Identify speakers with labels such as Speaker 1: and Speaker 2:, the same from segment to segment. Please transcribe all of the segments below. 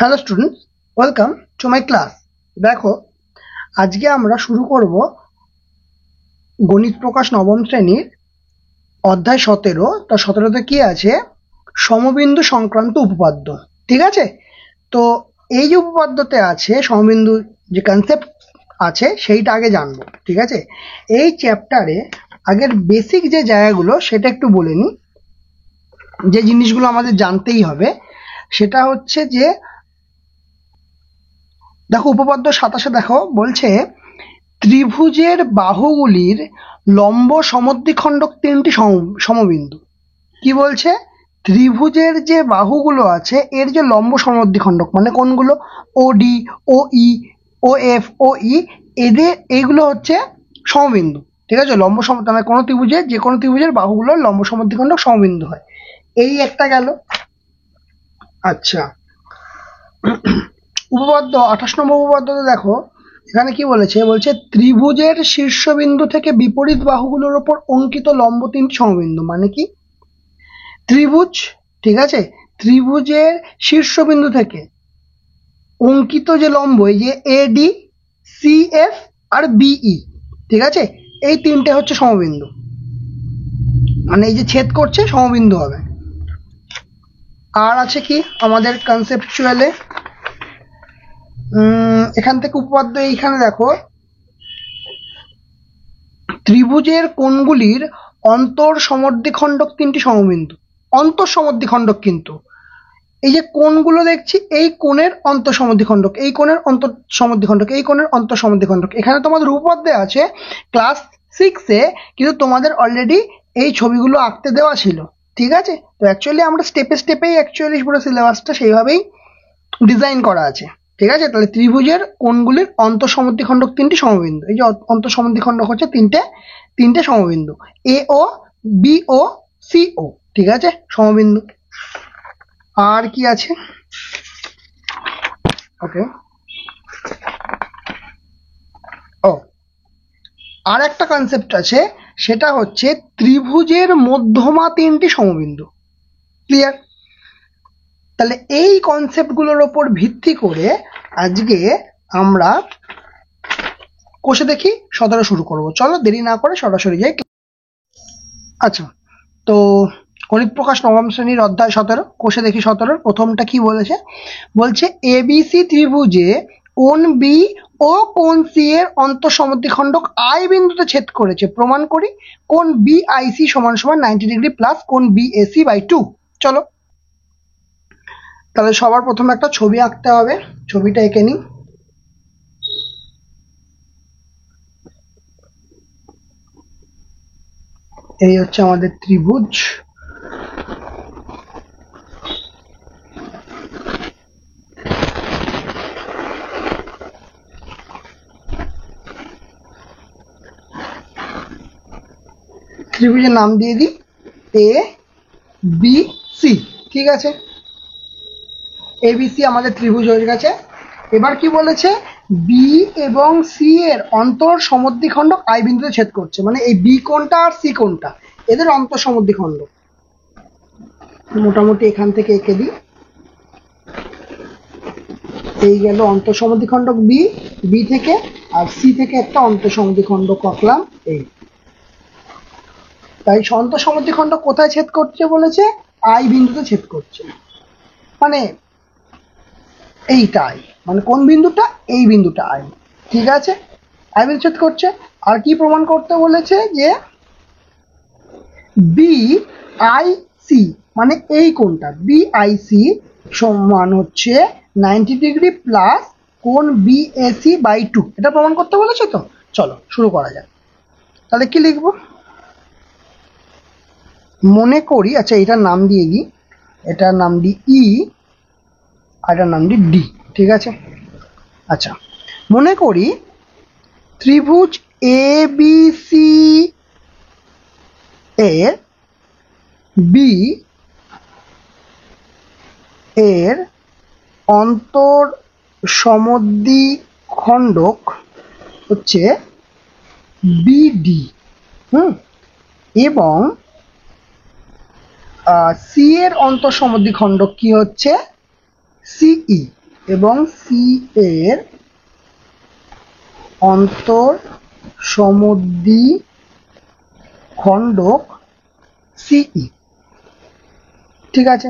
Speaker 1: Hello students, welcome to my class. দেখো, আজকে আমরা শুরু করব গণিত প্রকাশ নবম শ্রেণীর অধ্যায় 17। তো 17তে কি আছে? সমবিন্দু সংক্রান্ত উপপাদ্য। ঠিক আছে, তো এই যে উপপাদ্যতে আছে সমবিন্দু যে কনসেপ্ট আছে সেইটা আগে জানবো। ঠিক আছে, এই চ্যাপ্টারে আগের বেসিক যে জায়গাগুলো সেটা একটু বলে নিই। যে জিনিসগুলো আমাদের জানতেই হবে সেটা হচ্ছে যে দেখো, উপপাদ্য 27 দেখো বলছে ত্রিভুজের বাহুগুলির লম্ব সমদ্বিখণ্ডক তিনটি সমবিন্দু। কি বলছে? ত্রিভুজের যে বাহুগুলো আছে এর যে লম্ব সমদ্বিখণ্ডক মানে কোনগুলো? ওডি, ও ই, ও এফ, ও ই, এদের এইগুলো হচ্ছে সমবিন্দু। ঠিক আছে, লম্ব সম মানে কোনো ত্রিভুজের যে কোনো ত্রিভুজের বাহুগুলোর লম্ব সমদ্বিখণ্ডক সমবিন্দু হয়। এই একটা গেল। আচ্ছা, উপপাদ্য 28 নম্বর উপপাদ্যতে দেখো এখানে কি বলেছে? বলছে ত্রিভুজের শীর্ষবিন্দু থেকে বিপরীত বাহুগুলোর উপর অঙ্কিত লম্ব তিনটি সমবিন্দু। মানে কি? ত্রিভুজ, ঠিক আছে, ত্রিভুজের শীর্ষবিন্দু থেকে অঙ্কিত যে লম্ব, এই যে এডি, সি এফ আর বিই, ঠিক আছে, এই তিনটে হচ্ছে সমবিন্দু। মানে এই যে ছেদ করছে সমবিন্দু হবে। আর আছে কি আমাদের কনসেপচুয়ালে? এখান থেকে উপপাদ্য এইখানে দেখো, ত্রিভুজের কোণগুলির অন্তর সমদ্বিখণ্ডক তিনটি সমবিন্দু। অন্তর সমদ্বিখণ্ডক, কিন্তু এই যে কোণগুলো দেখছি এই কোণের অন্তর সমদ্বিখণ্ডক, এই কোণের অন্তর সমদ্বিখণ্ডক, এই কোণের অন্তর সমদ্বিখণ্ডক। এখানে তোমাদের উপপাদ্যে আছে ক্লাস 6-এ, কিন্তু তোমাদের অলরেডি এই ছবিগুলো আঁকতে দেওয়া ছিল। ঠিক আছে, তো অ্যাকচুয়ালি আমরা স্টেপে স্টেপেই অ্যাকচুয়ালি পুরো সিলেবাসটা সেইভাবেই ডিজাইন করা আছে। ঠিক আছে, তাহলে ত্রিভুজের কোণগুলির অন্তঃসমদ্বিখণ্ডক তিনটি সমবিন্দু। এই যে অন্তঃসমদ্বিখণ্ডক হচ্ছে তিনটে সমবিন্দু, এ ও, বি ও, সি ও। ঠিক আছে, সমবিন্দু। আর কি আছে? ওকে, ও আর একটা কনসেপ্ট আছে, সেটা হচ্ছে ত্রিভুজের মধ্যমা তিনটি সমবিন্দু। ক্লিয়ার? তাহলে এই কনসেপ্টগুলোর ওপর ভিত্তি করে আজকে আমরা কোষে দেখি 17 শুরু করব। চলো দেরি না করে সরাসরি যাই। আচ্ছা, তো গণিত প্রকাশ নবম শ্রেণীর অধ্যায় 17, কোষে দেখি 17 প্রথমটা কি বলেছে? বলছে এবিসি ত্রিভুজে কোণ বি ও কোণ সি এর অন্তঃসমদ্বিখণ্ডক আই বিন্দুতে ছেদ করেছে, প্রমাণ করি। কোণ বিআইসি সমান সমান 90 ডিগ্রি প্লাস কোণ বিএসি বাই 2। চলো, তাহলে সবার প্রথমে একটা ছবি আঁকতে হবে। ছবিটা এঁকে নিই। এই হচ্ছে আমাদের ত্রিভুজ। ত্রিভুজের নাম দিয়ে দিই এ বি সি। ঠিক আছে, এবিসি আমাদের ত্রিভুজ হয়ে গেছে। এবার কি বলেছে? বি এবং সি এর অন্তর সমদ্বিখণ্ডক আই বিন্দুতে ছেদ করছে, মানে এই বি কোণটা আর সি কোণটা এদের অন্তর সমদ্বিখণ্ডক। মোটামুটি এখান থেকে এঁকে দিই। এই গেল অন্তর সমদ্বিখণ্ডক বি, বি থেকে, আর সি থেকে একটা অন্তর সমদ্বিখণ্ডক আঁকলাম। এই তাই অন্তর সমদ্বিখণ্ডক কোথায় ছেদ করছে বলেছে? আই বিন্দুতে ছেদ করছে, মানে এইটা আই, মানে কোন বিন্দুটা? এই বিন্দুটা আই। ঠিক আছে, আই বিন্দু ছেদ করছে। আর কি প্রমাণ করতে বলেছে? যে বি আই সি, মানে এই কোণটা বিআইসি সমান হচ্ছে 90 ডিগ্রি প্লাস কোণ বিএসি বাই 2। এটা প্রমাণ করতে বলেছে। তো চলো শুরু করা যাক। তাহলে কি লিখবো? মনে করি, আচ্ছা এটার নাম দিয়ে দিই, এটার নাম দিই ই, আর এটার নাম দিই ডি। ঠিক আছে, আচ্ছা মনে করি ত্রিভুজ এ বি সি এর বি এর অন্তর সমদ্বিখণ্ডক হচ্ছে বিডি, এবং সি এর অন্তর সমদ্বিখণ্ডক কি হচ্ছে? সিই। এবং সি এর অন্তর সমদ্বি খণ্ডক সিই। ঠিক আছে,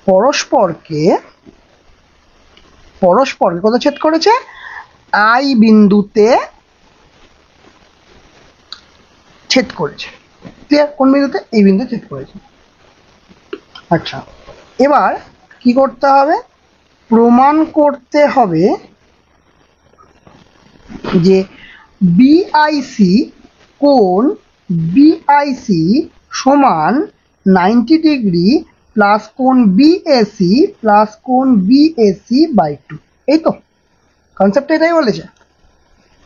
Speaker 1: পরস্পরকে কত ছেদ করেছে? আই বিন্দুতে ছেদ করেছে। ক্লিয়ার? কোন বিন্দুতে? এই বিন্দুতে ছেদ করেছে। আচ্ছা, এবার কি করতে হবে? প্রমাণ করতে হবে যে বিআইসি কোণ বিআইসি সমান 90 ডিগ্রি প্লাস কোণ বিএসি প্লাস কোণ বিএসি বাই 2। এই তো কনসেপ্ট, এটাই বলেছে।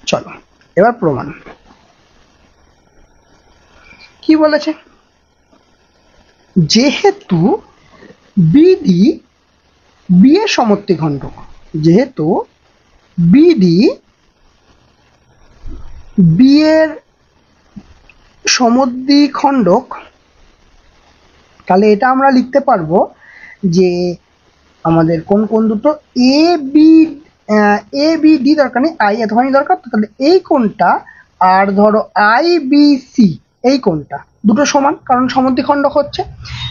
Speaker 1: চলো এবার প্রমাণ। কি বলেছে? যেহেতু বিডি বি এর সমদ্বিখণ্ডক, যেহেতু বিডি বি এর সমদ্বিখণ্ডক, তাহলে এটা আমরা লিখতে পারবো যে আমাদের কোন কোন দুটো এ বি ডি দরকার নেই, আই এতখানি দরকার। তাহলে এই কোণটা আর ধরো আই বি সি, এই কোণটা দুটো সমান, কারণ সমদ্বিখণ্ডক হচ্ছে।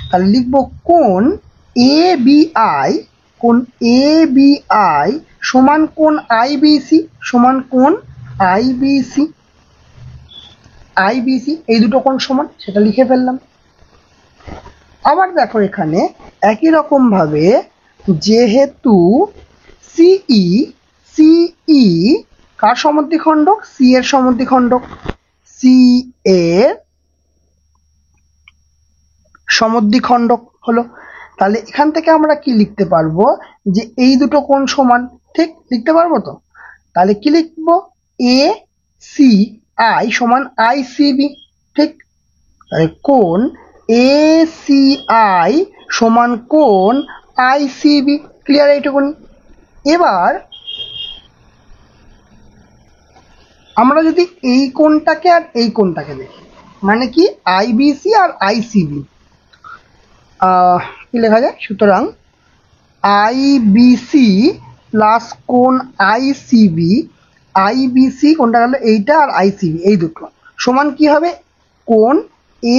Speaker 1: তাহলে লিখবো কোণ এ বি আই, কোণ এ বি আই সমান কোণ আই বি সি সমান কোণ আই বি সি। আইবিসি এই দুটো কোণ সমান, সেটা লিখে ফেললাম। আবার দেখো এখানে একই রকম ভাবে যেহেতু সিই কার সমদ্বিখণ্ডক? সি এর সমদ্বিখণ্ডক, সি এর সমদ্বিখণ্ডক হলো। তাহলে এখান থেকে আমরা কি লিখতে পারবো? যে এই দুটো কোণ সমান। ঠিক লিখতে পারবো তো? তাহলে কি লিখবো? এ সি আই সমান আই সি বি। ঠিক, তাহলে কোণ এ সি আই সমান কোণ আই সি বি। ক্লিয়ার এইটুকুনি? এবার আমরা যদি এই কোণটাকে আর এই কোণটাকে দেখি, মানে কি আইবিসি আর আইসিবি, কি লেখা যায়? সুতরাং আইবিসি প্লাস কোণ আইসিবি, আইবিসি কোনটা গেল? এইটা, আর আইসিবি এই দুটো সমান কি হবে? কোণ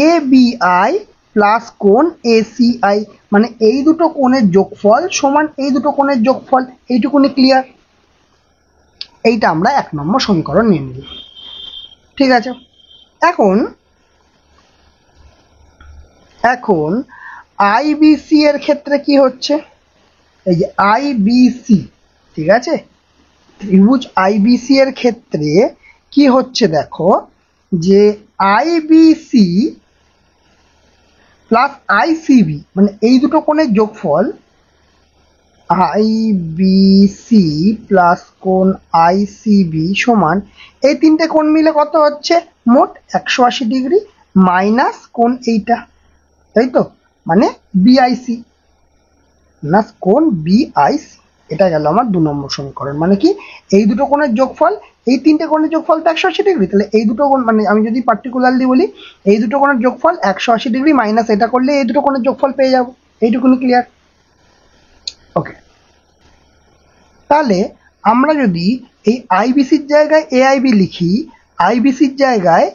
Speaker 1: এ বি আই প্লাস কোণ এসিআই, মানে এই দুটো কোণের যোগফল সমান এই দুটো কোণের যোগফল। এইটুকুনি ক্লিয়ার? এইটা আমরা 1 নম্বর সমীকরণ নিয়ে নিই। ঠিক আছে, এখন আইবিসি এর ক্ষেত্রে কি হচ্ছে? এই যে আইবিসি, ঠিক আছে, ত্রিভুজ আইবিসি এর ক্ষেত্রে কি হচ্ছে দেখো, যে আইবিসি প্লাস আইসিবি মানে এই দুটো কোণের যোগফল, আইবিসি প্লাস কোণ আইসিবি সমান এই তিনটে কোণ মিলে কত হচ্ছে? মোট 180 ডিগ্রি মাইনাস কোণ এইটা, তাই তো? মানে বিআইসি মাইনাস কোণ বিআইসি। এটা গেল আমার 2 নম্বর সমীকরণ। মানে কি? এই দুটো কোণের যোগফল, এই তিনটে কোণের যোগফল তো 180 ডিগ্রি, তাহলে এই দুটো কোণ, মানে আমি যদি পার্টিকুলারলি বলি, এই দুটো কোণের যোগফল 180 ডিগ্রি মাইনাস এটা করলে এই দুটো কোণের যোগফল পেয়ে যাবো। এইটুকুনি ক্লিয়ার? ওকে, তাহলে আমরা যদি এই আইবিসির জায়গায় এআইবি লিখি, আইবিসির জায়গায়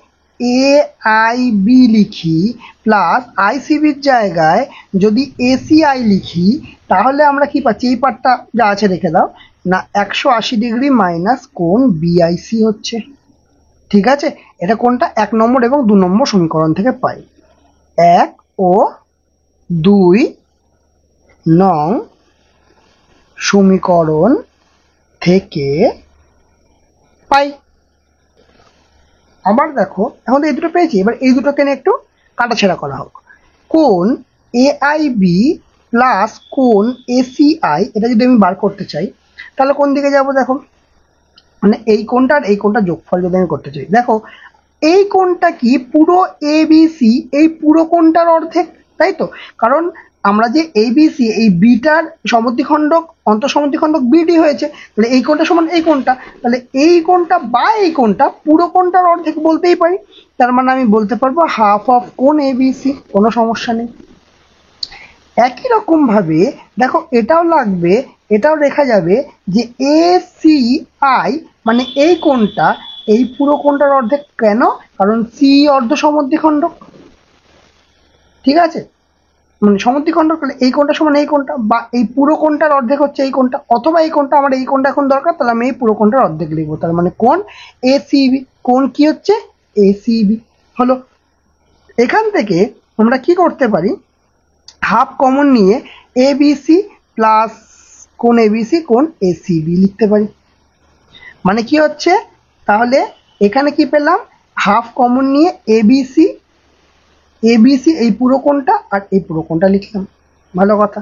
Speaker 1: এআইবি লিখি, প্লাস আইসিবির জায়গায় যদি এসিআই লিখি, তাহলে আমরা কি পাচ্ছি? এই পার্টটা যা আছে রেখে দাও না, 180 ডিগ্রি মাইনাস কোণ বিআইসি হচ্ছে। ঠিক আছে, এটা কোনটা? 1 নম্বর এবং 2 নম্বর সমীকরণ থেকে পাই। 1 ও 2 নং সমীকরণ থেকে পাই। আবার দেখো, এখন এই দুটো পেয়েছি, এবার এই দুটোকে নিয়ে একটু কাটাছেড়া করা হোক। কোণ এআইবি প্লাস কোণ এসিআই, এটা যদি আমি বার করতে চাই, তাহলে কোন দিকে যাব? দেখো, মানে এই কোণটা আর এই কোণটা যোগফল যদি আমি করতে চাই, দেখো এই কোণটা কি? পুরো এবিসি এই পুরো কোণটার অর্ধেক, তাই তো? কারণ আমরা যে এবিসি, এই বিটার সমদ্বিখণ্ডক, অন্তঃসমদ্বিখণ্ডক বিডি হয়েছে, তাহলে এই কোণটা সমান এই কোণটা, তাহলে এই কোণটা বা এই কোণটা পুরো কোণটার অর্ধেক বলতেই পারি। তার মানে আমি বলতে পারবো হাফ অফ কোণ এবিসি, কোনো সমস্যা নেই। একই রকম ভাবে দেখো এটাও লাগবে, এটাও লেখা যাবে যে ACI মানে এই কোণটা, এই পুরো কোণটার অর্ধেক। কেন? কারণ সি অর্ধ সমদ্বিখণ্ডক, ঠিক আছে? মানে সমদ্বিখণ্ডক হলে এই কোণটা সমান এই কোণটা, বা এই পুরো কোণটার অর্ধেক হচ্ছে এই কোণটা, অথবা এই কোণটা, আমার এই কোণটা এখন দরকার, তাহলে আমি এই পুরো কোণটার অর্ধেক লিখবো। তার মানে কোণ ACB, কোণ কি হচ্ছে ACB হলো। এখান থেকে আমরা কি করতে পারি, হাফ কমন নিয়ে ABC প্লাস কোণ ABC কোণ ACB লিখতে পারি। মানে কি হচ্ছে, তাহলে এখানে কি পেলাম, হাফ কমন নিয়ে ABC, ABC এই পুরো কোণটা আর এই পুরো কোণটা লিখলাম, ভালো কথা।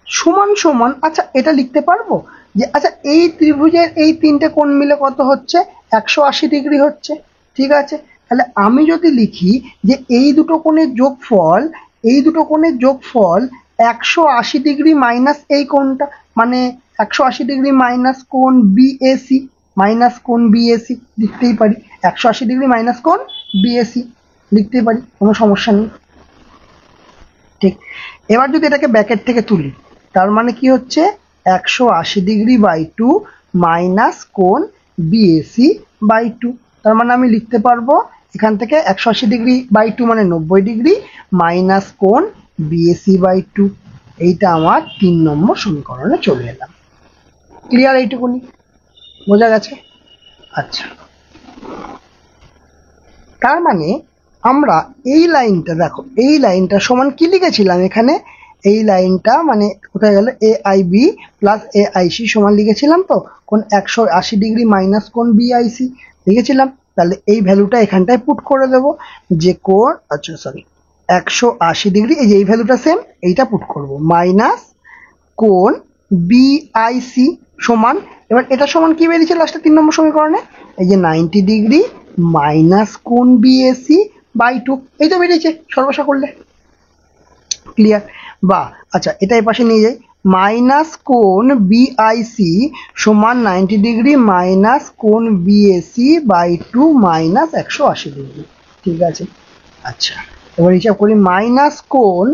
Speaker 1: সমান সমান, আচ্ছা এটা লিখতে পারবো যে আচ্ছা এই ত্রিভুজের এই তিনটে কোণ মিলে কত হচ্ছে, 180 ডিগ্রি হচ্ছে, ঠিক আছে? তাহলে আমি যদি লিখি যে এই দুটো কোণের যোগফল, এই দুটো কোণের যোগফল 180 ডিগ্রি মাইনাস এই কোণটা, মানে 180 ডিগ্রি মাইনাস কোণ BAC, মাইনাস কোণ BAC লিখতেই পারি, 180 ডিগ্রি মাইনাস কোণ BAC লিখতেই পারি, কোনো সমস্যা নেই, ঠিক। এবার যদি এটাকে ব্র্যাকেট থেকে তুলি, তার মানে কি হচ্ছে 180 ডিগ্রি বাই 2 মাইনাস কোণ BAC বাই 2। তার মানে আমি লিখতে পারবো এখান থেকে 180 ডিগ্রি বাই 2 মানে 90 ডিগ্রি মাইনাস কোণ BAC বাই 2। এইটা আমার 3 নম্বর সমীকরণে চলে এলাম। ক্লিয়ার? এইটুকুনি বোঝা গেছে? আচ্ছা, তার মানে আমরা এই লাইনটা দেখো, এই লাইনটা সমান কি লিখেছিলাম এখানে, এই লাইনটা মানে কোথায় গেল, AIB প্লাস AIC সমান লিখেছিলাম তো, কোন 180 ডিগ্রি মাইনাস কোন BIC লিখেছিলাম। তাহলে এই ভ্যালুটা এখানটায় পুট করে দেবো, যে কোণ, আচ্ছা সরি, 180 ডিগ্রি, এই যে এই ভ্যালুটা সেম, এইটা পুট করব, মাইনাস কোণ BIC সমান, এবার এটা সমান কি বেরিয়েছে লাস্টে 3 নম্বর সমীকরণে, এই যে 90 ডিগ্রি মাইনাস কোণ BAC বাই 2, এই তো বেরিয়েছে সর্বসা করলে। ক্লিয়ার? বা আচ্ছা এটা এই পাশে নিয়ে যাই, মাইনাস কোণ BIC সমান 90 ডিগ্রি মাইনাস কোণ BAC বাই 2 মাইনাস 180 ডিগ্রি, ঠিক আছে? আচ্ছা এবার হিসাব করি, মাইনাস কোণ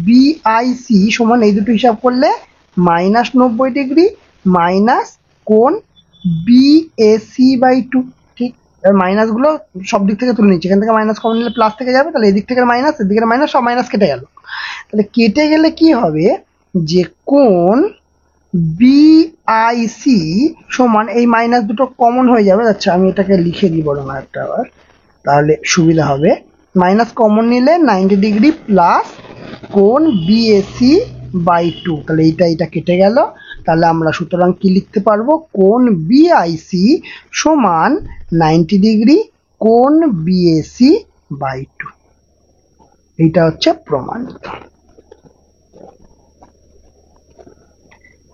Speaker 1: BIC সমান এই দুটো হিসাব করলে মাইনাস 90 ডিগ্রি মাইনাস কোণ BAC বাই 2, ঠিক। এবার মাইনাস গুলো সব দিক থেকে তুলে নিচ্ছি, এখান থেকে মাইনাস কমন নিলে প্লাস থেকে যাবে, তাহলে এদিক থেকে মাইনাস, এদিকে মাইনাস, সব মাইনাস কেটে গেল। তাহলে কেটে গেলে কি হবে, যে কোণ BIC সমান, এই মাইনাস দুটো কমন হয়ে যাবে, আচ্ছা আমি এটাকে লিখে দিই বরং একটা আবার, তাহলে সুবিধা হবে। মাইনাস কমন নিলে 90 ডিগ্রি প্লাস কোণ BAC বাই 2, তাহলে এইটা কেটে গেল। তাহলে আমরা সুতরাং কি লিখতে পারবো, কোণ BIC সমান 90 ডিগ্রি কোণ BAC বাই 2, এইটা হচ্ছে প্রমাণিত।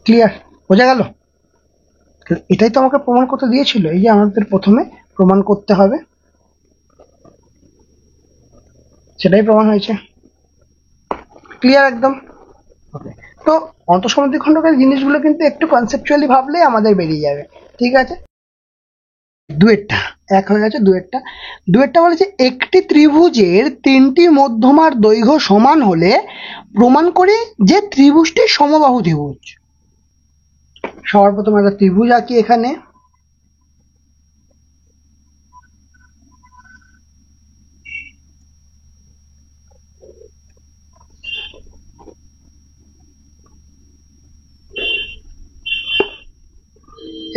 Speaker 1: ক্লিয়ার? বোঝা গেল? এটাই তো আমাকে প্রমাণ করতে দিয়েছিল, এই যে আমাদের প্রথমে প্রমাণ করতে হবে, সেটাই প্রমাণ হয়েছে। ক্লিয়ার একদম? ওকে, তো অন্তঃসমদ্বিখণ্ডকের জিনিসগুলো কিন্তু একটু কনসেপচুয়ালি ভাবলেই আমাদের বেরিয়ে যাবে, ঠিক আছে? দুয়েরটা এক হয়ে গেছে। দুয়েরটা বলেছে একটি ত্রিভুজের তিনটি মধ্যমার দৈর্ঘ্য সমান হলে প্রমাণ করি যে ত্রিভুজটি সমবাহু ত্রিভুজ। সবার প্রথমে একটা ত্রিভুজ আঁকি এখানে,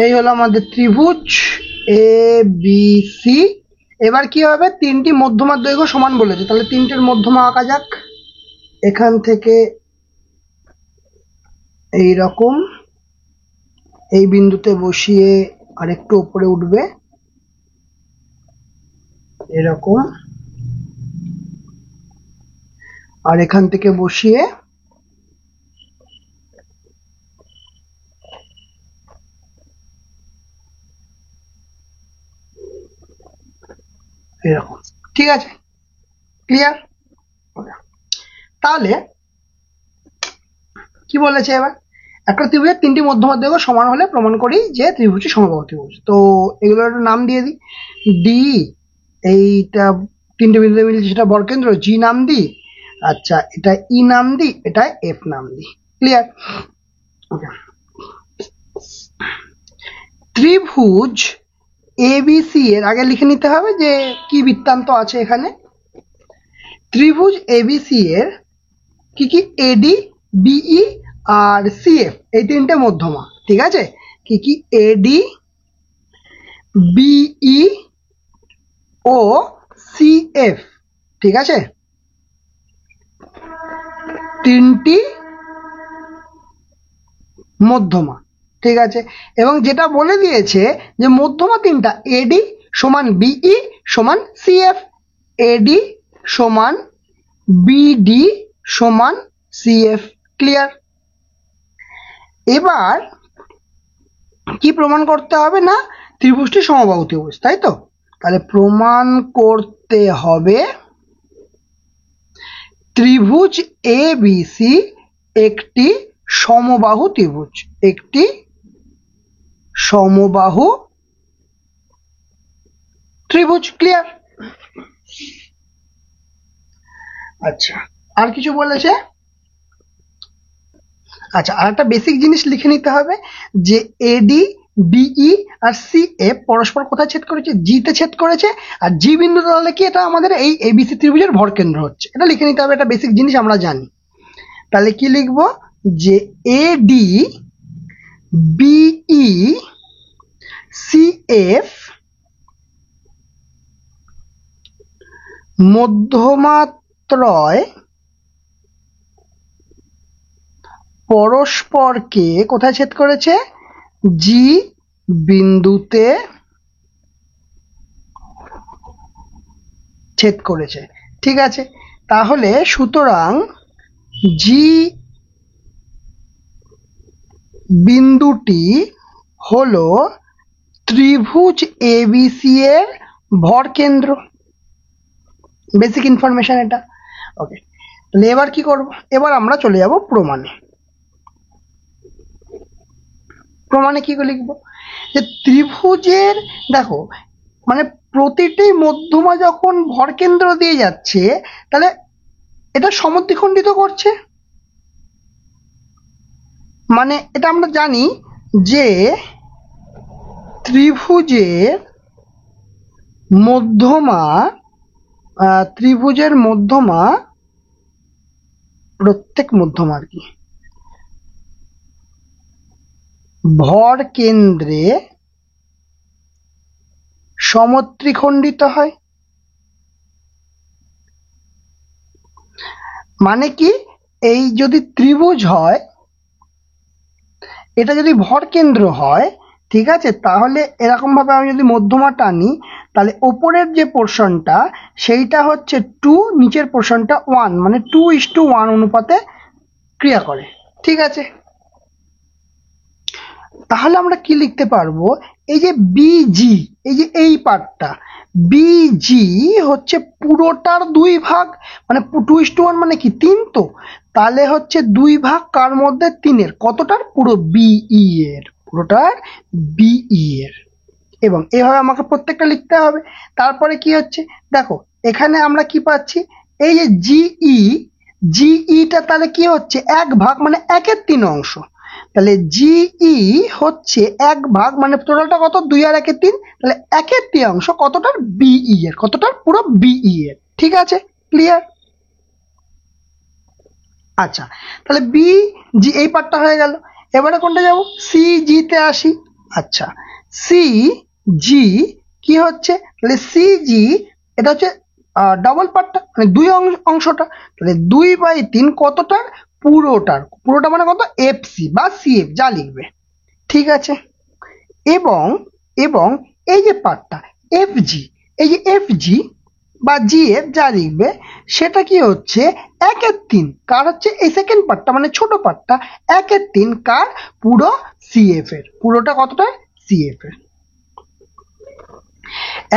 Speaker 1: এই হলো আমাদের ত্রিভুজ ABC। এবার কি হবে, তিনটি মধ্যমার দৈর্ঘ্য সমান বলেছে, তাহলে তিনটের মধ্যমা আঁকা যাক। এখান থেকে এই রকম, এই বিন্দুতে বসিয়ে আরেকটু উপরে উঠবে এরকম, আর এখান থেকে বসিয়ে এরকম, ঠিক আছে? ক্লিয়ার? তাহলে কি বলেছে, এবার একটা ত্রিভুজের তিনটি মধ্যমার দৈর্ঘ্য সমান হলে প্রমাণ করি যে ত্রিভুজটি সমবাহু ত্রিভুজ। তো এগুলোর একটা নাম দিয়ে দিই, ডি, এইটা তিনটে বিন্দুতে মিলছে সেটা বর্গকেন্দ্র, জি নাম দিই, আচ্ছা, এটা ই নাম দিই, এটা এফ নাম দিই। ক্লিয়ার? ত্রিভুজ এবিসি এর আগে লিখে নিতে হবে যে কি বৃত্তান্ত আছে এখানে। ত্রিভুজ এবিসি এর কি কি, এডি, বিই আর সিএফ, এই তিনটে মধ্যমা। ঠিক আছে? কি কি, এডি, বিই ও সিএফ। ঠিক আছে? তিনটি মধ্যমা। ঠিক আছে? এবং যেটা বলে দিয়েছে যে মধ্যমা তিনটা, এডি সমান বিই সমান সিএফ, এডি সমান বিডি সমান সিএফ। ক্লিয়ার? এবার কি প্রমাণ করতে হবে? না ত্রিভুজটি সমবাহু ত্রিভুজ, তাই তো? তাহলে প্রমাণ করতে হবে ত্রিভুজ এবিসি একটি সমবাহু ত্রিভুজ, একটি সমবাহু ত্রিভুজ। ক্লিয়ার? আচ্ছা, আর কিছু বলেছে? আচ্ছা, আর একটা বেসিক জিনিস লিখে নিতে হবে যে এডি, বিই আর সিএফ পরস্পর কোথায় ছেদ করেছে? জি তে ছেদ করেছে। আর জি বিন্দু তাহলে কি, এটা আমাদের এই এবিসি ত্রিভুজের ভরকেন্দ্র হচ্ছে। এটা লিখে নিতে হবে, এটা বেসিক জিনিস আমরা জানি। তাহলে কি লিখবো? যে এডি, বিই, সিএফ মধ্যমাত্রয় পরস্পরকে কোথায় ছেদ করেছে? জি বিন্দুতে ছেদ করেছে। ঠিক আছে? তাহলে সুতরাং জি বিন্দুটি হলো ত্রিভুজ এবিসি এর ভরকেন্দ্র। বেসিক ইনফরমেশন এটা। ওকে, তাহলে এবার কি করব? এবার আমরা চলে যাব প্রমাণে। প্রমাণে কি লিখবো? যে ত্রিভুজের, দেখো মানে প্রতিটি মধ্যমা যখন ভরকেন্দ্র দিয়ে যাচ্ছে তাহলে এটা সমদ্বিখণ্ডিত করছে। মানে এটা আমরা জানি যে ত্রিভুজের মধ্যমা, ত্রিভুজের মধ্যমা, প্রত্যেক মধ্যমা আর কি, ভর কেন্দ্রে সমত্রিখণ্ডিত হয়। মানে কি, এই যদি ত্রিভুজ হয়, এটা যদি ভর কেন্দ্র হয়, ঠিক আছে, তাহলে এরকম ভাবে আমি যদি মধ্যমা টানি, তাহলে ওপরের যে পোর্শনটা সেইটা হচ্ছে 2, নিচের পোর্শনটা 1, মানে 2:1 অনুপাতে ক্রিয়া করে। ঠিক আছে? তাহলে আমরা কি লিখতে পারবো? এই যে বিজি, এই যে এই পার্টটা, বিজি হচ্ছে পুরোটার 2 ভাগ, মানে 2:1 মানে কি 3, তো তাহলে হচ্ছে 2 ভাগ কার মধ্যে? 3-এর। কতটার? পুরো বিই এর, পুরোটার বিই এর। এবং এভাবে আমাকে প্রত্যেকটা লিখতে হবে। তারপরে কি হচ্ছে দেখো, এখানে আমরা কি পাচ্ছি? এই যে জিই, জিইটা তাহলে কি হচ্ছে? 1 ভাগ, মানে 1/3 অংশ। তাহলে জিই হচ্ছে 1 ভাগ, মানে টোটালটা কত? 2 আর 1 3, তাহলে 1/3 অংশ কতটার? বিই এর। কতটার? পুরো বিই এর। ঠিক আছে? ক্লিয়ার? আচ্ছা, তাহলে বি জি এই পার্টটা হয়ে গেল। এবারে কোনটা যাব? সি জি তে আসি। আচ্ছা, সি জি কি হচ্ছে? তাহলে সি জি এটা হচ্ছে ডাবল পার্টটা, মানে 2 অংশটা। তাহলে 2/3 কতটার? পুরোটার। পুরোটা মানে কত? এফসি বা সিএফ, যা লিখবে। ঠিক আছে? এবং এবং এই যে পার্টটা এফজি, এই যে এফজি বা জিএফ যা লিখবে, সেটা কি হচ্ছে? 1/3 কার হচ্ছে? এই সেকেন্ড পার্টটা, মানে ছোট পার্টটা 1/3 কার? পুরো সিএফ এর। পুরোটা কতটা? সিএফ এর।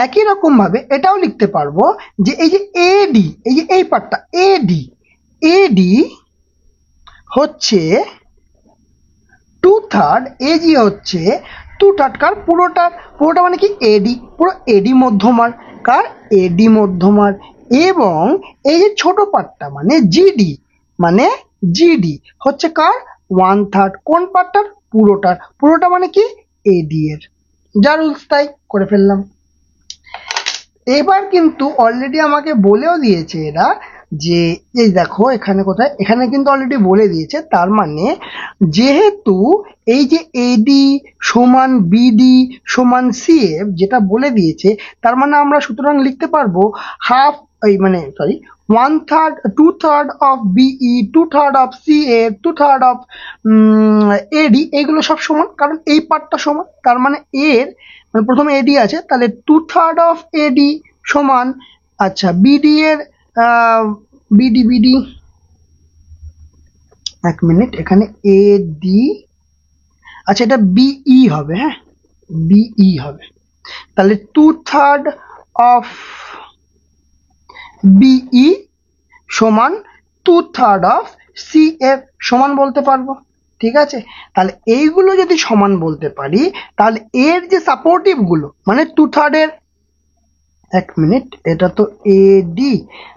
Speaker 1: একই রকম ভাবে এটাও লিখতে পারবো যে এই যে এডি, এই যে এই পার্টটা এডি, এডি হচ্ছে 2/3, এজি হচ্ছে 2/3 কার? পুরোটার। পুরোটা মানে কি? এডি, পুরো এডি মধ্যমার। কার? এডি মধ্যমার। এবং এই যে ছোট পার্টটা মানে জিডি, মানে জিডি হচ্ছে কার 1/3, কোন পার্টটার পুরোটা মানে কি এডি এর, যা রুলস তাই করে ফেললাম। এবার কিন্তু অলরেডি আমাকে বলেও দিয়েছে এরা যে এই দেখো এখানে কোথায়, এখানে কিন্তু অলরেডি বলে দিয়েছে, তার মানে যেহেতু এই যে এডি সমান বিডি সমান সিএফ যেটা বলে দিয়েছে, তার মানে আমরা সুতরাং লিখতে পারবো হাফ, এই মানে sorry 1/3 2/3 of BE 2/3 of CF 2/3 of AD, এগুলো সব সমান, কারণ এই পার্টটা সমান। তার মানে এর মানে প্রথমে এডি আছে, তাহলে 2/3 অফ এডি সমান, আচ্ছা বিডি এর বিডি এক মিনিট, এখানে এডি, আচ্ছা এটা বিই হবে, হ্যাঁ বিই হবে, তাহলে 2/3 অফ বিই সমান 2/3 অফ সিএফ সমান বলতে পারবো। ঠিক আছে, তাহলে এইগুলো যদি সমান বলতে পারি, তাহলে এর যে সাপোর্টিভ গুলো মানে 2/3 এর, এক মিনিট এটা তো এডি,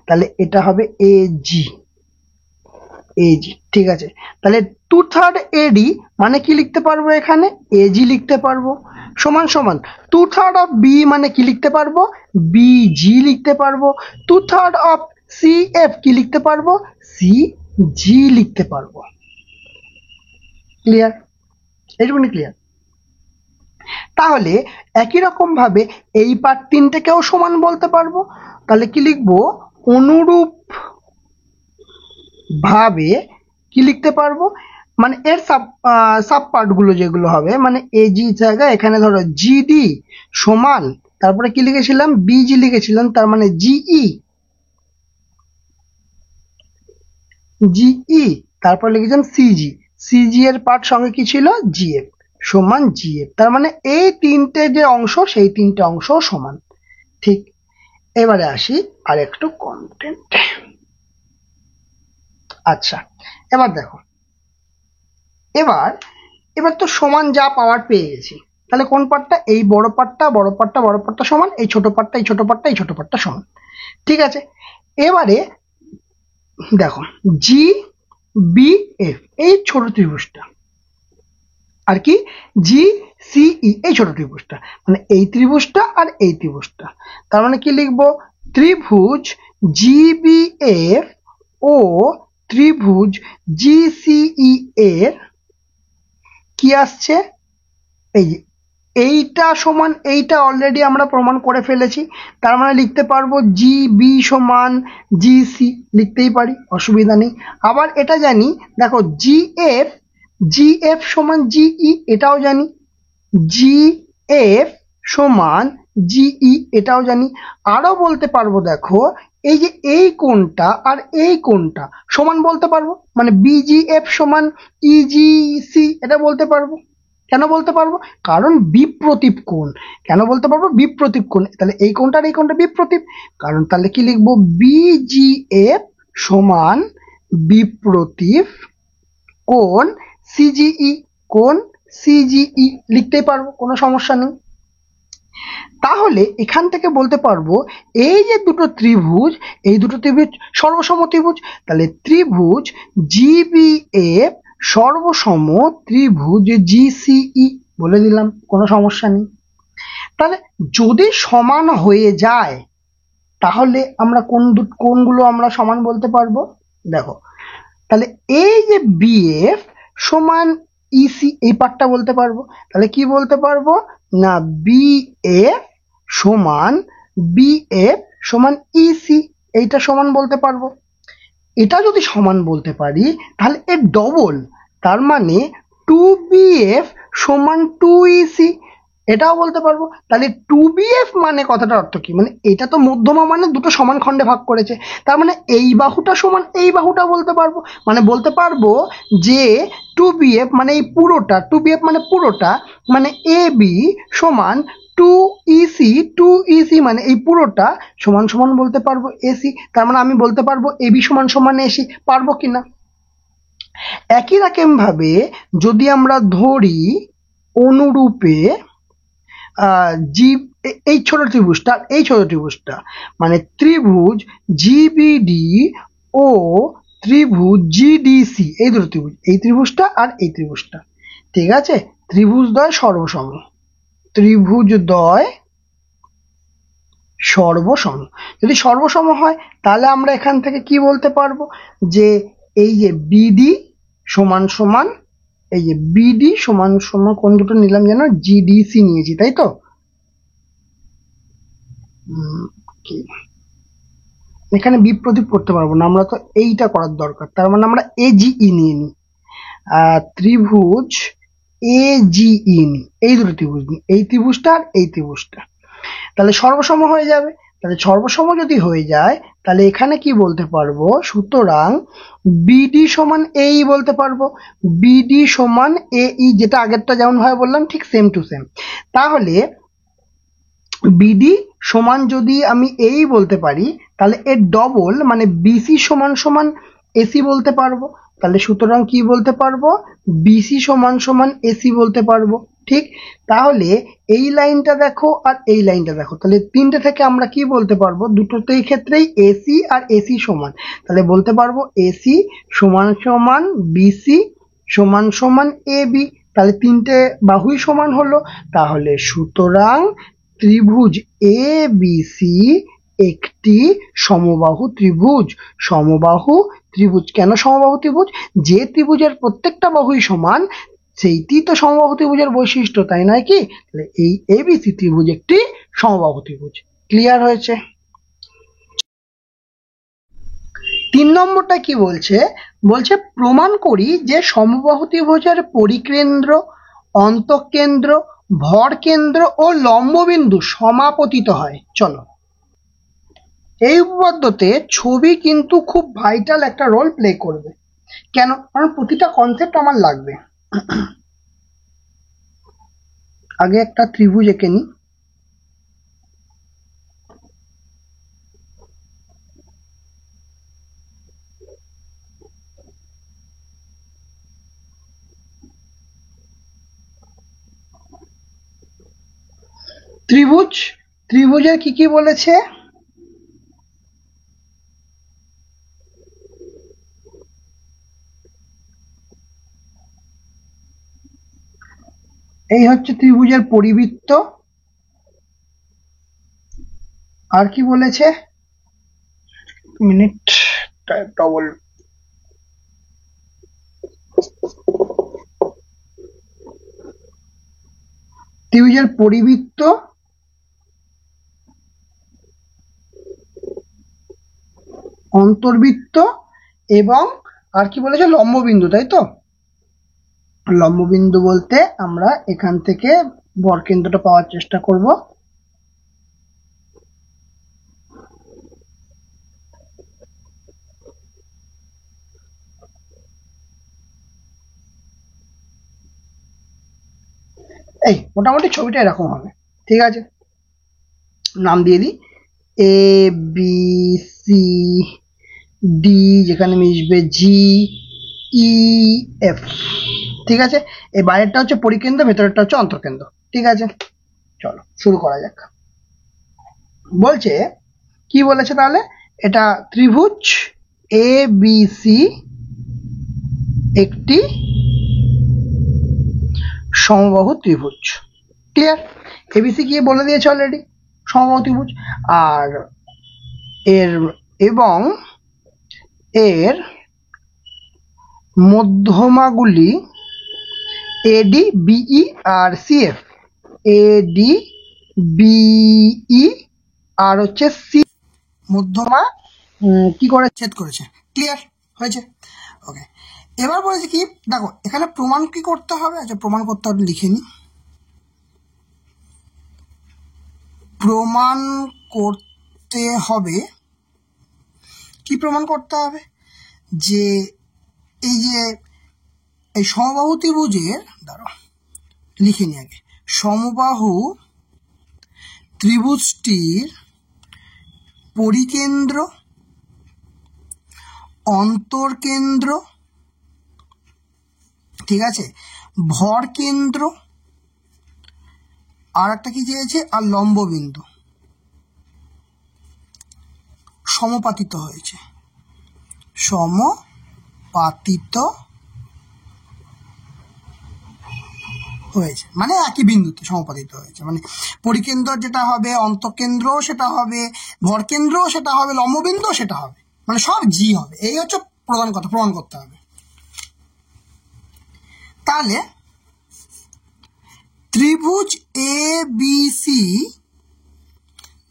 Speaker 1: তাহলে এটা হবে এজি, ঠিক আছে, তাহলে 2/3 এডি মানে কি লিখতে পারবো, এখানে এজি লিখতে পারবো, সমান সমান 2/3 অফ বি মানে কি লিখতে পারবো, বিজি লিখতে পারবো, 2/3 অফ সিএফ কি লিখতে পারবো, সিজি লিখতে পারবো। ক্লিয়ার? এইটুকুনি ক্লিয়ার? তাহলে একই রকম ভাবে এই পার্ট তিনটেকেও সমান বলতে পারবো, তাহলে কি লিখবো, অনুরূপ ভাবে কি লিখতে পারবো, মানে এর সাব পার্ট গুলো যেগুলো হবে, মানে এজি জায়গা এখানে ধরো জিডি সমান, তারপরে কি লিখেছিলাম বিজি লিখেছিলাম, তার মানে জিই, তারপর লিখেছিলাম সিজি এর পার্ট সঙ্গে কি ছিল জিএফ সমান জিএফ, তার মানে এই তিনটে যে অংশ সেই তিনটে অংশ সমান। ঠিক, এবারে আসি আর একটু কন্টেন্ট। আচ্ছা এবার দেখো, এবার তো সমান যা পাওয়ার পেয়ে গেছি, তাহলে কোন পার্টটা, এই বড় পার্টটা সমান, এই ছোট পার্টটা সমান। ঠিক আছে, এবারে দেখো জি বি এফ এই ছোট ত্রিভুজটা, আর কি জি সিই এই ছোট ত্রিভুজটা, মানে এই ত্রিভুজটা আর এই ত্রিভুজটা, তার মানে কি লিখবো, ত্রিভুজ জিবিএফ ও ত্রিভুজ জিসিই এর কি আসছে, এই যে এইটা সমান এইটা অলরেডি আমরা প্রমাণ করে ফেলেছি, তার মানে লিখতে পারবো জিবি সমান জিসি, লিখতেই পারি, অসুবিধা নেই। আবার এটা জানি, দেখো জিএফ সমান জিই, এটাও জানি, জিএফ সমান জিই এটাও জানি। আরো বলতে পারবো, দেখো এই যে এই কোণটা আর এই কোণটা সমান বলতে পারবো, মানে বিজিএফ সমান ইজিসি এটা বলতে পারবো। কেন বলতে পারবো, কারণ বিপ্রতীপ কোণ। কেন বলতে পারবো, বিপ্রতীপ কোণ, তাহলে এই কোণটা আর এই কোণটা বিপ্রতীপ, কারণ তাহলে কি লিখবো, বিজিএফ সমান বিপ্রতীপ কোণ সিজিই, কোণ সিজিই লিখতেই পারবো, কোনো সমস্যা নেই। তাহলে এখান থেকে বলতে পারবো এই যে দুটো ত্রিভুজ, এই দুটো ত্রিভুজ সর্বসম ত্রিভুজ, তাহলে ত্রিভুজ জিবিএফ সর্বসম ত্রিভুজ জিসিই বলে দিলাম, কোনো সমস্যা নেই। তাহলে যদি সমান হয়ে যায়, তাহলে আমরা কোনগুলো আমরা সমান বলতে পারবো, দেখো তাহলে এই যে বিএফ সমান ইসি এই পার্টটা বলতে পারবো, তাহলে কি বলতে পারবো না, বিএফ সমান ইসি এইটা সমান বলতে পারবো। এটা যদি সমান বলতে পারি, তাহলে এর ডবল, তার মানে 2BF সমান 2EC এটাও বলতে পারবো। তাহলে 2BF মানে কথাটার অর্থ কি, মানে এটা তো মধ্যমা মানে দুটো সমান খণ্ডে ভাগ করেছে, তার মানে এই বাহুটা সমান এই বাহুটা বলতে পারবো, মানে বলতে পারবো যে 2BF মানে এই পুরোটা, 2BF মানে পুরোটা, মানে AB সমান 2EC মানে এই পুরোটা সমান সমান বলতে পারবো AC, তার মানে আমি বলতে পারবো AB সমান সমান AC, পারবো কিনা। একই রকম ভাবে যদি আমরা ধরি অনুরূপে জি, এই ছোট ত্রিভুজটা এই ছোট ত্রিভুজটা মানে ত্রিভুজ জিবিডি ও ত্রিভুজ জিডিসি, এই দুটো ত্রিভুজ, এই ত্রিভুজটা আর এই ত্রিভুজটা, ঠিক আছে? ত্রিভুজদ্বয় সর্বসম, ত্রিভুজদ্বয় সর্বসম। যদি সর্বসম হয় তাহলে আমরা এখান থেকে কি বলতে পারবো, যে এই যে বিডি সমান সমান, এই যে বিডি সমান সমান কোন দুটো নিলাম যেন, জিডিসি নিয়েছি, তাই তো? এখানে বিপ্রতীপ করতে পারবো না, আমরা তো এইটা করার দরকার, তার মানে আমরা এজিই নিয়ে নিই, ত্রিভুজ এজিই নি, এই দুটো ত্রিভুজ নি, এই ত্রিভুজটা আর এই ত্রিভুজটা, তাহলে সর্বসম হয়ে যাবে। তাহলে সর্বসম যদি হয়ে যায় তাহলে এখানে কি বলতে পারবো, সুতরাং বিডি সমান এই বলতে পারবো, বিডি সমান এই, যেটা আগেরটা যেমন ভাবে বললাম ঠিক সেম টু সেম। তাহলে বিডি সমান যদি আমি এই বলতে পারি তাহলে এর ডবল মানে বিসি সমান সমান এসি বলতে পারবো। তাহলে সুতরাং কি বলতে পারবো, বিসি সমান সমান এসি বলতে পারবো, ঠিক? তাহলে এই লাইনটা দেখো আর এই লাইনটা দেখো, তাহলে তিনটে থেকে আমরা কি বলতে পারবো, দুটোতেই ক্ষেত্রেই এসি আর এসি সমান, তাহলে বলতে পারবো এসি সমান সমান বিসি সমান সমান এবি, তাহলে তিনটে বাহুই সমান হলো। তাহলে সুতরাং ত্রিভুজ এ বি সি একটি সমবাহু ত্রিভুজ। সমবাহু ত্রিভুজ কেন সমবাহু ত্রিভুজ? যে ত্রিভুজের প্রত্যেকটা বাহুই সমান সেইটি তো সমবাহু ত্রিভুজের বৈশিষ্ট্য, তাই নয় কি? তাহলে এই এবিসি ত্রিভুজ একটি সমবাহু ত্রিভুজ। ক্লিয়ার হয়েছে? 3 নম্বরটা কি বলছে, বলছে প্রমাণ করি যে সমবাহু ত্রিভুজের পরিকেন্দ্র, অন্তঃকেন্দ্র, ভরকেন্দ্র ও লম্ববিন্দু সমাপতিত হয়। চলো, এই উপপাদ্যতে ছবি কিন্তু খুব ভাইটাল একটা রোল প্লে করবে। কেন? কারণ প্রতিটা কনসেপ্ট আমার লাগবে। আগে একটা ত্রিভুজ এঁকে নিই। ত্রিভুজ, ত্রিভুজের কি কি বলেছে, এই হচ্ছে ত্রিভুজের পরিবৃত্ত, আর কি বলেছে, মিনিট ডবল, ত্রিভুজের পরিবৃত্ত, অন্তর্বৃত্ত এবং আর কি বলেছে, লম্ববিন্দু, তাই তো? লম্ববিন্দু বলতে আমরা এখান থেকে ভরকেন্দ্রটা পাওয়ার চেষ্টা করব। এই মোটামুটি ছবিটা এরকম হবে, ঠিক আছে? নাম দিয়ে দিই এ বি সি ডি, যেখানে মিশবে জি ই এফ, ঠিক আছে? এই বাইরেরটা হচ্ছে পরিকেন্দ্র, ভেতরেরটা হচ্ছে অন্তর্কেন্দ্র, ঠিক আছে? চলো শুরু করা যাক। বলছে কি বলেছে তাহলে, এটা ত্রিভুজ এ বি সি একটি সমবাহু ত্রিভুজ। ক্লিয়ার? এবিসি কি বলে দিয়েছে অলরেডি, সমবাহু ত্রিভুজ। আর এর এবং এর মধ্যমাগুলি এডি বিই আর সিএফ, এডি বিই আর হচ্ছে সি, মধ্যমা কি করে ছেদ করেছে। ক্লিয়ার হয়েছে? ওকে, এবার বলেছে কি, দেখো এখানে প্রমাণ কি করতে হবে। আচ্ছা, প্রমাণ করতে হবে, লিখে নি। প্রমাণ করতে হবে, কি প্রমাণ করতে হবে, যে এই যে এই সমবাহু ত্রিভুজের, দাঁড়াও লিখে নি আগে, সমবাহু ত্রিভুজটির পরিকেন্দ্র, অন্তর্কেন্দ্র, ঠিক আছে, ভরকেন্দ্র আর একটা কি চেয়েছে, আর লম্ব বিন্দু সমপাতিত হয়েছে, সমপাতিত হয়েছে মানে একই বিন্দুতে সমপাতিত হয়েছে, মানে পরিকেন্দ্র যেটা হবে, অন্তঃকেন্দ্র সেটা হবে, ভরকেন্দ্র সেটা হবে, লম্ববিন্দু সেটা হবে, মানে সব জি হবে। এই হচ্ছে প্রধান কথা, প্রমাণ করতে হবে। তাহলে ত্রিভুজ এ বি সি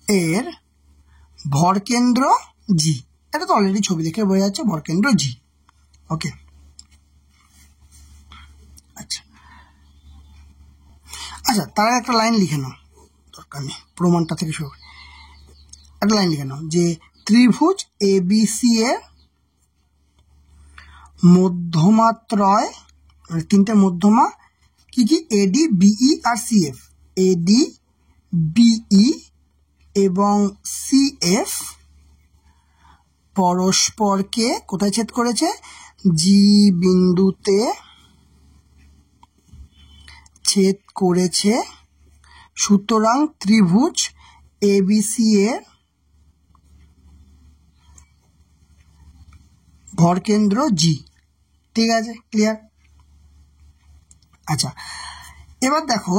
Speaker 1: এর ভরকেন্দ্র জি, এটা তো অলরেডি ছবি দেখে বোঝা যাচ্ছে, ভরকেন্দ্র জি। ওকে, আচ্ছা আচ্ছা, তার একটা লাইন লিখে নাও, দরকার নেই প্রমাণটা থেকে শুরু, একটা লাইন লিখে নাও যে ত্রিভুজ এ বি সি এর মধ্যমাত্রয়, মানে তিনটে মধ্যমা কি কি, এডি বিই আর সিএফ, এডি বিই এবং সিএফ পরস্পরকে কোথায় ছেদ করেছে, জি বিন্দুতে ছেদ করেছে। সুতরাং ত্রিভুজ এবিসি এর ভরকেন্দ্র জি। ঠিক আছে, ক্লিয়ার? আচ্ছা, এবার দেখো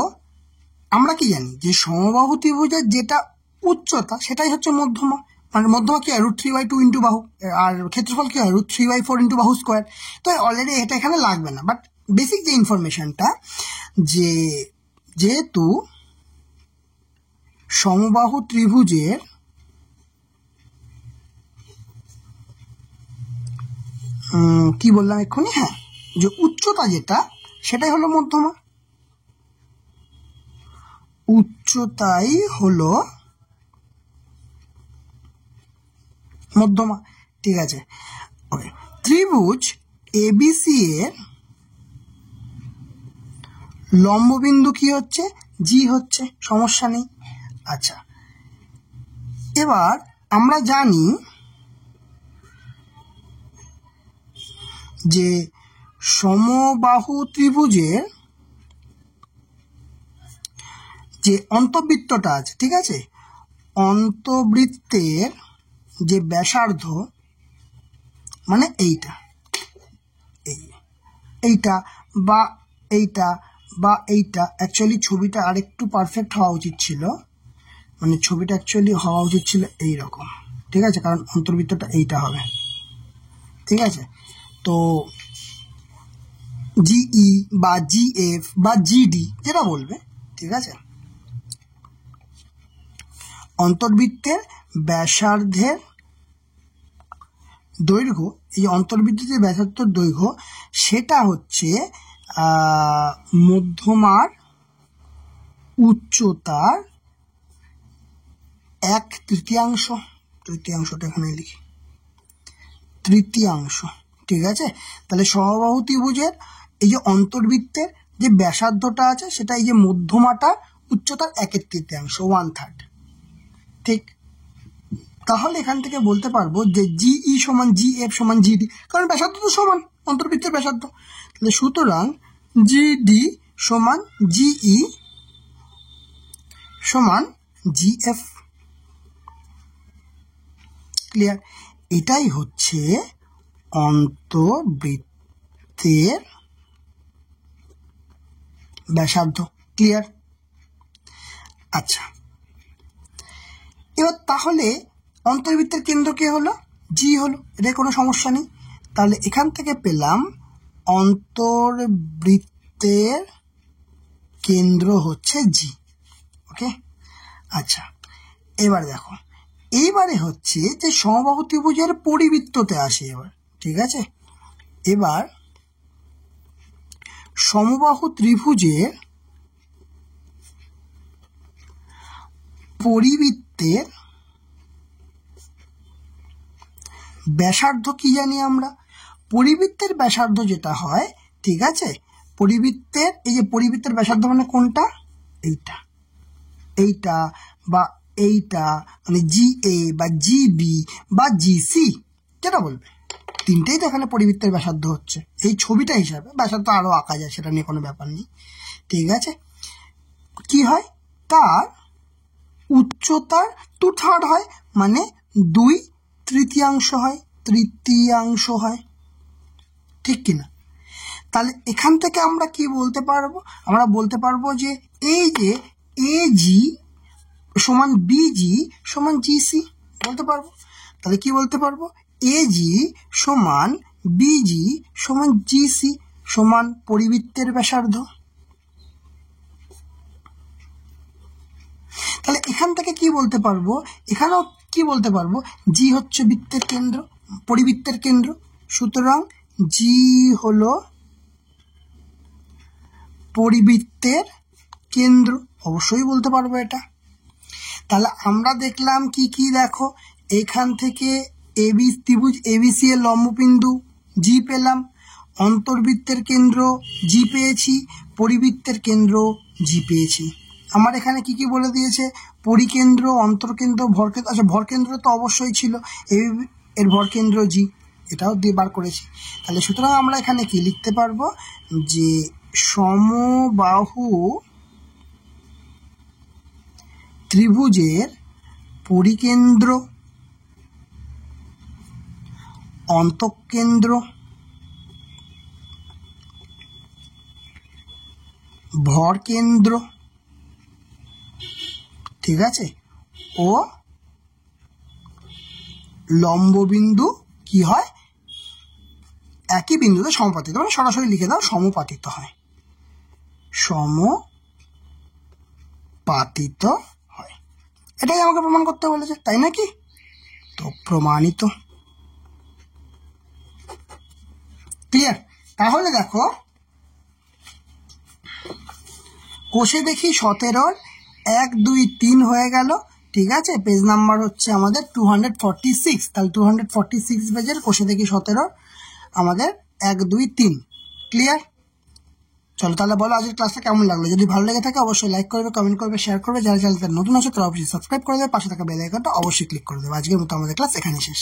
Speaker 1: আমরা কি জানি যে সমবাহু ত্রিভুজের যেটা উচ্চতা সেটাই হচ্ছে মধ্যমা, মানে মধ্যমা কি হয়, √3/2 ইন্টু বাহু, আর ক্ষেত্রফল কি হয়, √3/4 ইন্টু বাহু স্কোয়ার। তো অলরেডি এটা এখানে লাগবে না, বাট বেসিক যে ইনফরমেশনটা, যে যেহেতু সমবাহু ত্রিভুজের কি বললাম এক্ষুনি, হ্যাঁ, যে উচ্চতা যেটা সেটাই হলো মধ্যমা, উচ্চতাই হলো মধ্যমা। ঠিক আছে, ওকে। ত্রিভুজ এবিসি এর লম্ববিন্দু কি হচ্ছে, জি হচ্ছে, সমস্যা নেই। আচ্ছা, এবার আমরা জানি যে সমবাহু ত্রিভুজের যে অন্তবৃত্তটা আছে, ঠিক আছে, অন্তবৃত্তের যে ব্যাসার্ধ, মানে এইটা এইটা বা এইটা বা এইটা, অ্যাকচুয়ালি ছবিটা আরেকটু পারফেক্ট হওয়া উচিত ছিল, মানে ছবিটা অ্যাকচুয়ালি হওয়া উচিত ছিল এইরকম, ঠিক আছে, কারণ অন্তর্বৃত্তটা এইটা হবে। ঠিক আছে, তো জিই বা জিএফ বা জিডি যেটা বলবে, ঠিক আছে, অন্তর্বৃত্তের ব্যাসার্ধের দৈর্ঘ্য, এই অন্তর্বৃত্তের যে ব্যাসার্ধের দৈর্ঘ্য সেটা হচ্ছে মধ্যমার উচ্চতার 1/3, তৃতীয়াংশটা এখানে লিখি, তৃতীয়াংশ। ঠিক আছে, তাহলে সমবাহু ত্রিভুজের এই যে অন্তর্বৃত্তের যে ব্যাসার্ধটা আছে সেটা এই যে মধ্যমাটা উচ্চতার 1/3, 1/3। ঠিক, তাহলে এখান থেকে বলতে পারবো যে জিই সমান জিএফ সমান জিডি, কারণ ব্যাসার্ধ তো সমান, অন্তর্বৃত্তের ব্যাসার্ধ। তাহলে সুতরাং জিডি সমান জিই সমান জিএফ। ক্লিয়ার? এটাই হচ্ছে অন্তর্বৃত্তের ব্যাসার্ধ। ক্লিয়ার? আচ্ছা, এবার তাহলে অন্তর্বৃত্তের কেন্দ্র কে হলো, জি হলো, এটা কোনো সমস্যা নেই। তাহলে এখান থেকে পেলাম অন্তর্বৃত্তের কেন্দ্র হচ্ছে জি। ওকে, আচ্ছা, এবার দেখো, এইবারে হচ্ছে যে সমবাহু ত্রিভুজের পরিবৃত্ততে আসে এবার। ঠিক আছে, এবার সমবাহু ত্রিভুজের পরিবৃত্তের ব্যাসার্ধ কি জানি আমরা, পরিবৃত্তের ব্যাসার্ধ যেটা হয়, ঠিক আছে, পরিবৃত্তের এই যে পরিবৃত্তের ব্যাসার্ধ মানে কোনটা, এইটা, এইটা বা এইটা, মানে জিএ বা জিবি বা জিসি যেটা বলবে, তিনটেই তো এখানে পরিবৃত্তের ব্যাসার্ধ হচ্ছে। এই ছবিটা হিসাবে ব্যাসার্ধ আরো আঁকা যায়, সেটা নিয়ে কোনো ব্যাপার নেই। ঠিক আছে, কি হয়, তার উচ্চতার 2/3 হয়, মানে 2/3 হয়, ঠিক কিনা? তাহলে এখান থেকে আমরা কি বলতে পারবো? আমরা বলতে পারবো যে এই যে এজি সমান বিজি সমান জিসি বলতে পারবো। তাহলে কি বলতে পারবো? এজি সমান বিজি সমান জিসি সমান পরিবৃত্তের ব্যাসার্ধ। তাহলে এখান থেকে কি বলতে পারবো? এখানেও কি বলতে পারবো? জি হচ্ছে বৃত্তের কেন্দ্র, পরিবৃত্তের কেন্দ্র, সুতরাং জি হলো পরিবৃত্তের কেন্দ্র, অবশ্যই বলতে পারবো এটা। তাহলে আমরা দেখলাম কি কি, দেখো এখান থেকে এবি ত্রিভুজ এবিসি এর লম্ববিন্দু জি পেলাম, অন্তর্বৃত্তের কেন্দ্র জি পেয়েছি, পরিবৃত্তের কেন্দ্র জি পেয়েছি। আমার এখানে কি কি বলে দিয়েছে? পরিকেন্দ্র, অন্তর্কেন্দ্র, ভরকেন্দ্র। আচ্ছা, ভরকেন্দ্র তো অবশ্যই ছিল, এর ভরকেন্দ্র জি, এটাও দিয়ে বার করেছি। তাহলে সুতরাং আমরা এখানে কি লিখতে পারবো? যে সমবাহু ত্রিভুজের পরিকেন্দ্র, অন্তঃকেন্দ্র, ভরকেন্দ্র, ঠিক আছে, ও লম্ববিন্দু কি হয়? একই বিন্দুতে সমাপতিত, মানে সরাসরি লিখে দাও সমপাতিত হয়, সমপাতিত হয়। এটাই আমাকে প্রমাণ করতে বলেছে, তাই নাকি? তো প্রমাণিত। ক্লিয়ার? তাহলে দেখো কোষে দেখি 17 1 2 3 হয়ে গেল, ঠিক আছে। পেজ নাম্বার হচ্ছে আমাদের 246। তাহলে 246 পেজের কোষে দেখি 17 আমাদের 1 2 3। ক্লিয়ার? চলো তাহলে বলো আজকের ক্লাসটা কেমন লাগলো। যদি ভালো লেগে থাকে অবশ্যই লাইক করবে, কমেন্ট করবে, শেয়ার করবে। যারা চ্যানেলটা নতুন আছে তারা অবশ্যই সাবস্ক্রাইব করে দেবে, পাশে থাকা বেল আইকনটা অবশ্যই ক্লিক করে দেবে। আজকের মতো আমাদের ক্লাস এখানে শেষ।